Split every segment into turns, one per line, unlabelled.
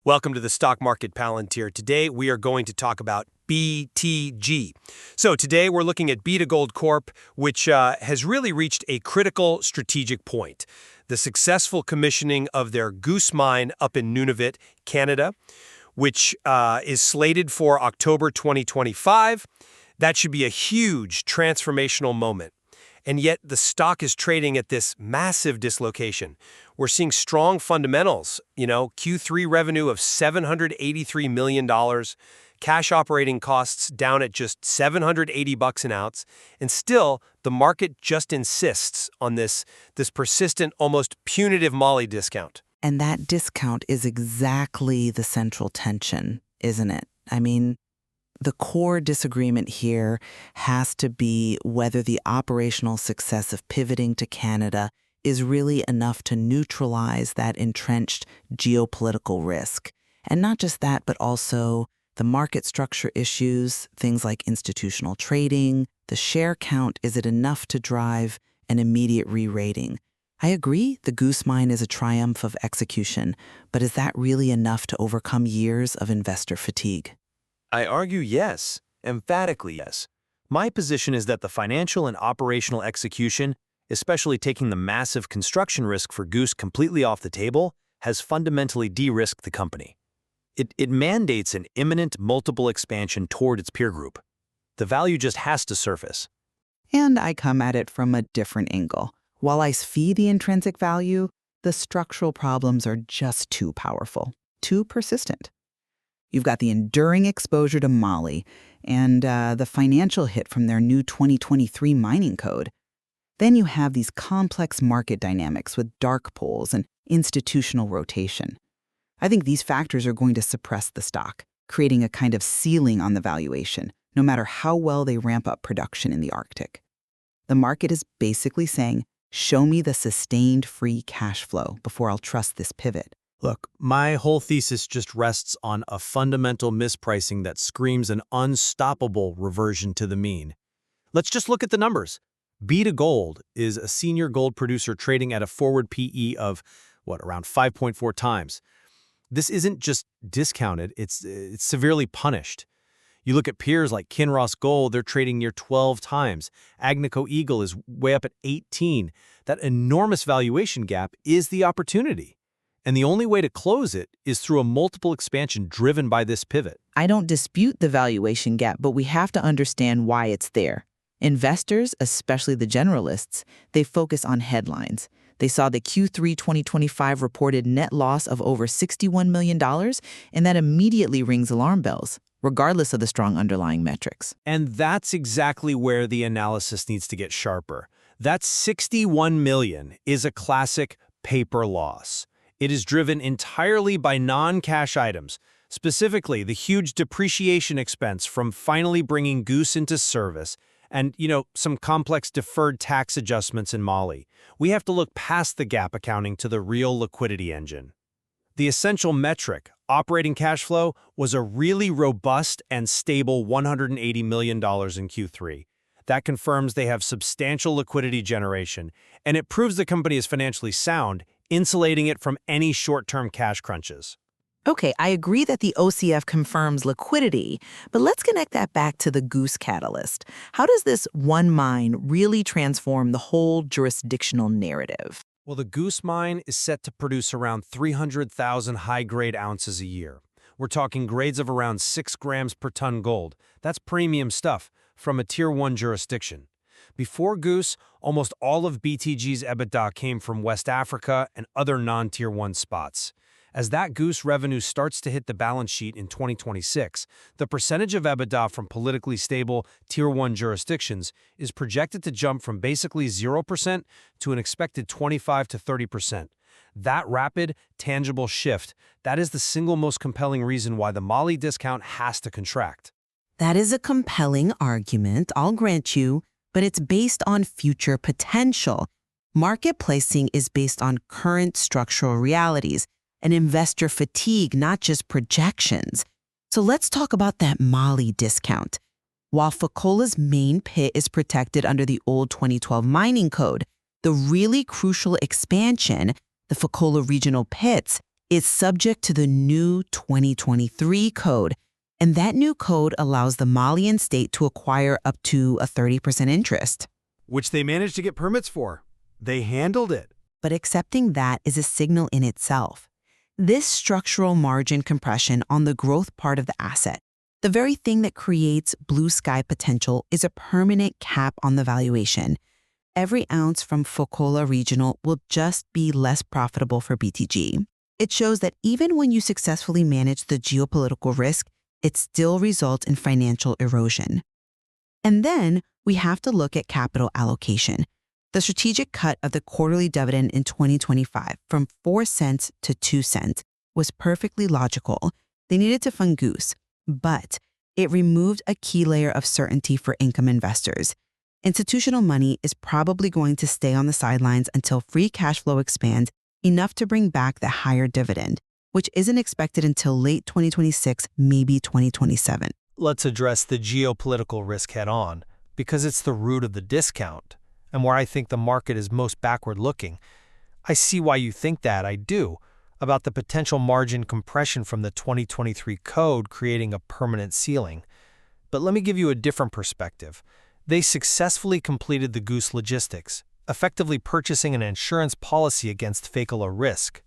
Welcome to the Stock Market Palantir. Today we are going to talk about BTG. So today we're looking at B2Gold Corp, which has really reached a critical strategic point. The successful commissioning of their Goose mine up in Nunavut, Canada, which is slated for October 2025. That should be a huge transformational moment. And yet the stock is trading at this massive dislocation. We're seeing strong fundamentals, Q3 revenue of $783 million, cash operating costs down at just $780 an ounce, and still the market just insists on this persistent, almost punitive moly discount.
And that discount is exactly the central tension, isn't it? I mean, the core disagreement here has to be whether the operational success of pivoting to Canada is really enough to neutralize that entrenched geopolitical risk. And not just that, but also the market structure issues, things like institutional trading, the share count. Is it enough to drive an immediate re-rating? I agree the Goose mine is a triumph of execution, but is that really enough to overcome years of investor fatigue?
I argue yes, emphatically yes. My position is that the financial and operational execution, especially taking the massive construction risk for Goose completely off the table, has fundamentally de-risked the company. It mandates an imminent multiple expansion toward its peer group. The value just has to surface.
And I come at it from a different angle. While I see the intrinsic value, the structural problems are just too powerful, too persistent. You've got the enduring exposure to moly and the financial hit from their new 2023 mining code. Then you have these complex market dynamics with dark pools and institutional rotation. I think these factors are going to suppress the stock, creating a kind of ceiling on the valuation, no matter how well they ramp up production in the Arctic. The market is basically saying, show me the sustained free cash flow before I'll trust this pivot.
Look, my whole thesis just rests on a fundamental mispricing that screams an unstoppable reversion to the mean. Let's just look at the numbers. B2Gold is a senior gold producer trading at a forward PE of, around 5.4 times. This isn't just discounted, it's severely punished. You look at peers like Kinross Gold, they're trading near 12 times. Agnico Eagle is way up at 18. That enormous valuation gap is the opportunity. And the only way to close it is through a multiple expansion driven by this pivot.
I don't dispute the valuation gap, but we have to understand why it's there. Investors, especially the generalists, they focus on headlines. They saw the Q3 2025 reported net loss of over $61 million, and that immediately rings alarm bells, regardless of the strong underlying metrics.
And that's exactly where the analysis needs to get sharper. That $61 million is a classic paper loss. It is driven entirely by non-cash items, specifically the huge depreciation expense from finally bringing Goose into service and, some complex deferred tax adjustments in moly. We have to look past the gap accounting to the real liquidity engine. The essential metric, operating cash flow, was a really robust and stable $180 million in Q3. That confirms they have substantial liquidity generation, and it proves the company is financially sound, insulating it from any short-term cash crunches.
Okay, I agree that the OCF confirms liquidity, but let's connect that back to the Goose catalyst. How does this one mine really transform the whole jurisdictional narrative?
Well, the Goose mine is set to produce around 300,000 high-grade ounces a year. We're talking grades of around 6 grams per ton gold. That's premium stuff from a Tier 1 jurisdiction. Before Goose, almost all of BTG's EBITDA came from West Africa and other non-Tier 1 spots. As that Goose revenue starts to hit the balance sheet in 2026, the percentage of EBITDA from politically stable Tier 1 jurisdictions is projected to jump from basically 0% to an expected 25 to 30%. That rapid, tangible shift, that is the single most compelling reason why the moly discount has to contract.
That is a compelling argument, I'll grant you, but it's based on future potential. Market pricing is based on current structural realities and investor fatigue, not just projections. So let's talk about that moly discount. While Fekola's main pit is protected under the old 2012 mining code, the really crucial expansion, the Fekola regional pits, It's subject to the new 2023 code, and that new code allows the Malian state to acquire up to a 30% interest.
Which they managed to get permits for. They handled it.
But accepting that is a signal in itself. This structural margin compression on the growth part of the asset, the very thing that creates blue sky potential, is a permanent cap on the valuation. Every ounce from Fekola Regional will just be less profitable for BTG. It shows that even when you successfully manage the geopolitical risk, it still results in financial erosion. And then we have to look at capital allocation. The strategic cut of the quarterly dividend in 2025 from 4 cents to 2 cents was perfectly logical. They needed to fund Goose, but it removed a key layer of certainty for income investors. Institutional money is probably going to stay on the sidelines until free cash flow expands enough to bring back the higher dividend, which isn't expected until late 2026, maybe 2027.
Let's address the geopolitical risk head-on, because it's the root of the discount, and where I think the market is most backward-looking. I see why you think that, I do, about the potential margin compression from the 2023 code creating a permanent ceiling. But let me give you a different perspective. They successfully completed the Goose logistics, effectively purchasing an insurance policy against Fekola risk.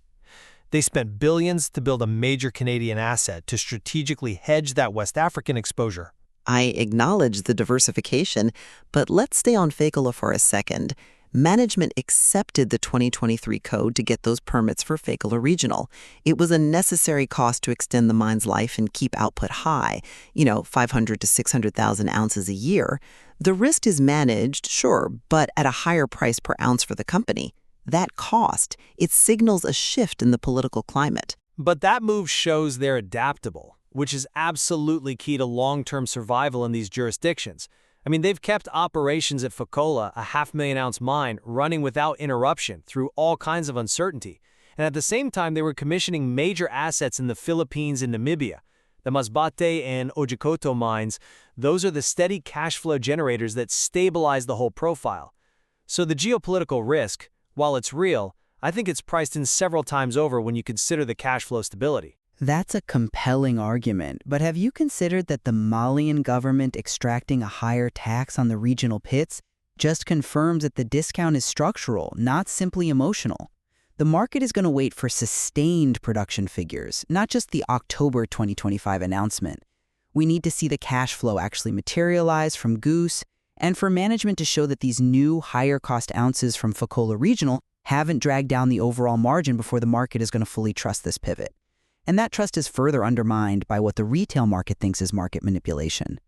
They spent billions to build a major Canadian asset to strategically hedge that West African exposure.
I acknowledge the diversification, but let's stay on Fekola for a second. Management accepted the 2023 code to get those permits for Fekola Regional. It was a necessary cost to extend the mine's life and keep output high, 500 to 600,000 ounces a year. The risk is managed, sure, but at a higher price per ounce for the company. That cost, it signals a shift in the political climate.
But that move shows they're adaptable, which is absolutely key to long-term survival in these jurisdictions. I mean, they've kept operations at Fekola, a 500,000-ounce mine, running without interruption through all kinds of uncertainty. And at the same time, they were commissioning major assets in the Philippines and Namibia. The Masbate and Ojikoto mines, those are the steady cash flow generators that stabilize the whole profile. So the geopolitical risk, while it's real, I think it's priced in several times over when you consider the cash flow stability.
That's a compelling argument, but have you considered that the Malian government extracting a higher tax on the regional pits just confirms that the discount is structural, not simply emotional? The market is going to wait for sustained production figures, not just the October 2025 announcement. We need to see the cash flow actually materialize from Goose, and for management to show that these new higher-cost ounces from Fekola Regional haven't dragged down the overall margin before the market is going to fully trust this pivot. And that trust is further undermined by what the retail market thinks is market manipulation.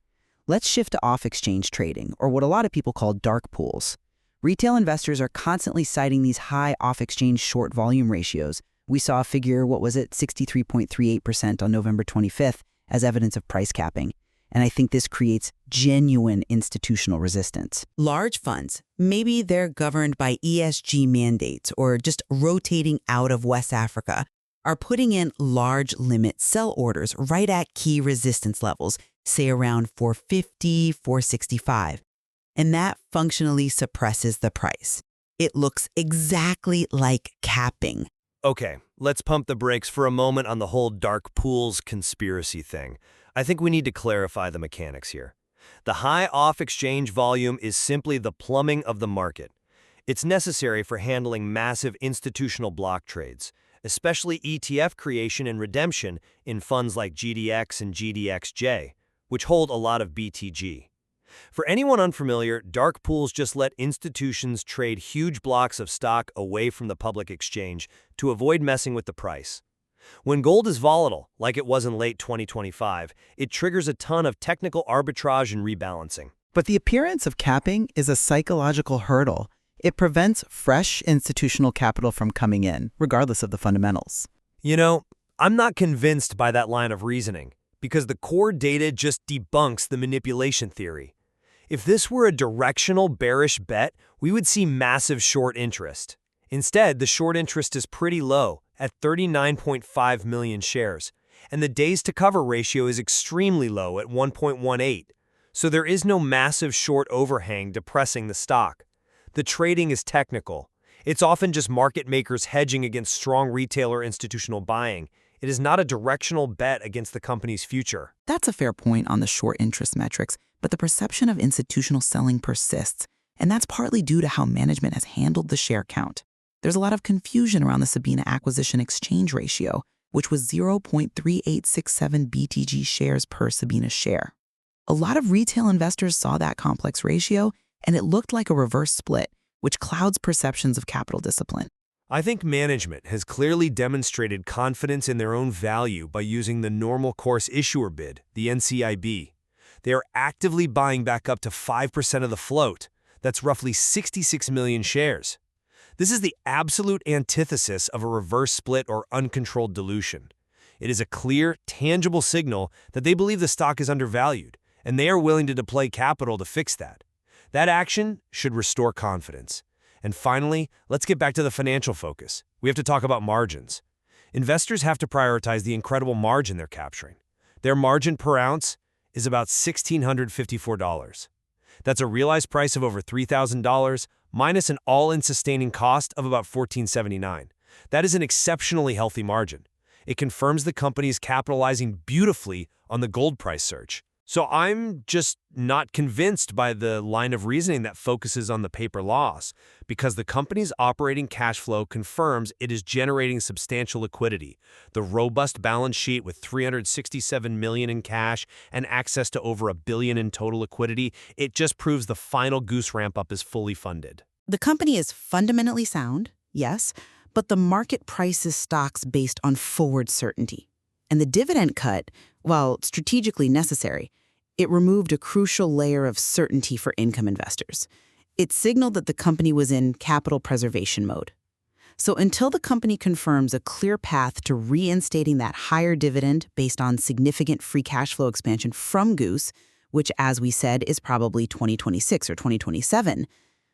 Let's shift to off-exchange trading, or what a lot of people call dark pools. Retail investors are constantly citing these high off-exchange short volume ratios. We saw a figure, 63.38% on November 25th, as evidence of price capping. And I think this creates genuine institutional resistance.
Large funds, maybe they're governed by ESG mandates or just rotating out of West Africa, are putting in large limit sell orders right at key resistance levels, say around 450, 465. And that functionally suppresses the price. It looks exactly like capping.
Okay, let's pump the brakes for a moment on the whole dark pools conspiracy thing. I think we need to clarify the mechanics here. The high off-exchange volume is simply the plumbing of the market. It's necessary for handling massive institutional block trades, especially ETF creation and redemption in funds like GDX and GDXJ, which hold a lot of BTG. For anyone unfamiliar, dark pools just let institutions trade huge blocks of stock away from the public exchange to avoid messing with the price. When gold is volatile, like it was in late 2025, it triggers a ton of technical arbitrage and rebalancing.
But the appearance of capping is a psychological hurdle. It prevents fresh institutional capital from coming in, regardless of the fundamentals.
You know, I'm not convinced by that line of reasoning, because the core data just debunks the manipulation theory. If this were a directional bearish bet, we would see massive short interest. Instead, the short interest is pretty low, at 39.5 million shares, and the days to cover ratio is extremely low at 1.18, so there is no massive short overhang depressing the stock. The trading is technical. It's often just market makers hedging against strong retail or institutional buying. It is not a directional bet against the company's future.
That's a fair point on the short interest metrics, but the perception of institutional selling persists, and that's partly due to how management has handled the share count. There's a lot of confusion around the Sabina acquisition exchange ratio, which was 0.3867 BTG shares per Sabina share. A lot of retail investors saw that complex ratio, and it looked like a reverse split, which clouds perceptions of capital discipline.
I think management has clearly demonstrated confidence in their own value by using the normal course issuer bid, the NCIB. They are actively buying back up to 5% of the float. That's roughly 66 million shares. This is the absolute antithesis of a reverse split or uncontrolled dilution. It is a clear, tangible signal that they believe the stock is undervalued, and they are willing to deploy capital to fix that. That action should restore confidence. And finally, let's get back to the financial focus. We have to talk about margins. Investors have to prioritize the incredible margin they're capturing. Their margin per ounce is about $1,654. That's a realized price of over $3,000, minus an all-in sustaining cost of about $1,479. That is an exceptionally healthy margin. It confirms the company is capitalizing beautifully on the gold price surge. So I'm just not convinced by the line of reasoning that focuses on the paper loss, because the company's operating cash flow confirms it is generating substantial liquidity. The robust balance sheet with $367 million in cash and access to over $1 billion in total liquidity, it just proves the final goose ramp-up is fully funded.
The company is fundamentally sound, yes, but the market prices stocks based on forward certainty. And the dividend cut, while strategically necessary, it removed a crucial layer of certainty for income investors. It signaled that the company was in capital preservation mode. So until the company confirms a clear path to reinstating that higher dividend based on significant free cash flow expansion from Goose, which, as we said, is probably 2026 or 2027,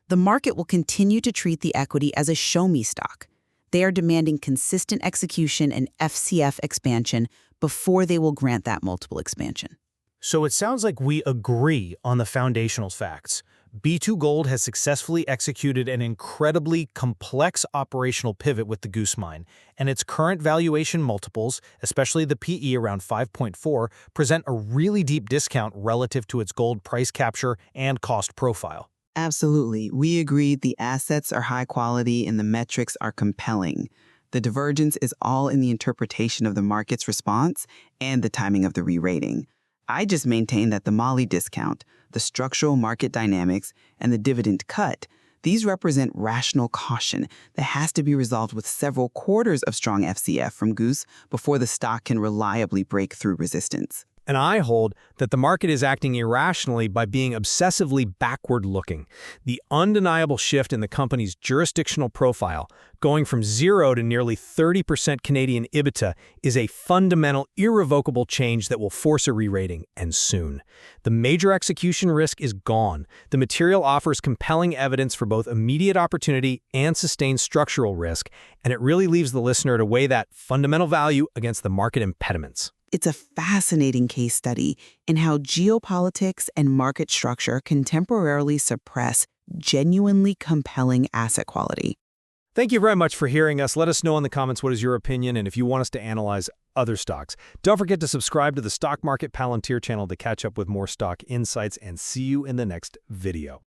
the market will continue to treat the equity as a show-me stock. They are demanding consistent execution and FCF expansion before they will grant that multiple expansion.
So it sounds like we agree on the foundational facts. B2Gold has successfully executed an incredibly complex operational pivot with the Goose Mine, and its current valuation multiples, especially the PE around 5.4, present a really deep discount relative to its gold price capture and cost profile.
Absolutely. We agree the assets are high quality and the metrics are compelling. The divergence is all in the interpretation of the market's response and the timing of the re-rating. I just maintain that the Mali discount, the structural market dynamics, and the dividend cut, these represent rational caution that has to be resolved with several quarters of strong FCF from Goose before the stock can reliably break through resistance.
And I hold that the market is acting irrationally by being obsessively backward-looking. The undeniable shift in the company's jurisdictional profile, going from 0 to nearly 30% Canadian EBITDA, is a fundamental, irrevocable change that will force a re-rating, and soon. The major execution risk is gone. The material offers compelling evidence for both immediate opportunity and sustained structural risk, and it really leaves the listener to weigh that fundamental value against the market impediments.
It's a fascinating case study in how geopolitics and market structure can temporarily suppress genuinely compelling asset quality.
Thank you very much for hearing us. Let us know in the comments what is your opinion and if you want us to analyze other stocks. Don't forget to subscribe to the Stock Market Palantir channel to catch up with more stock insights, and see you in the next video.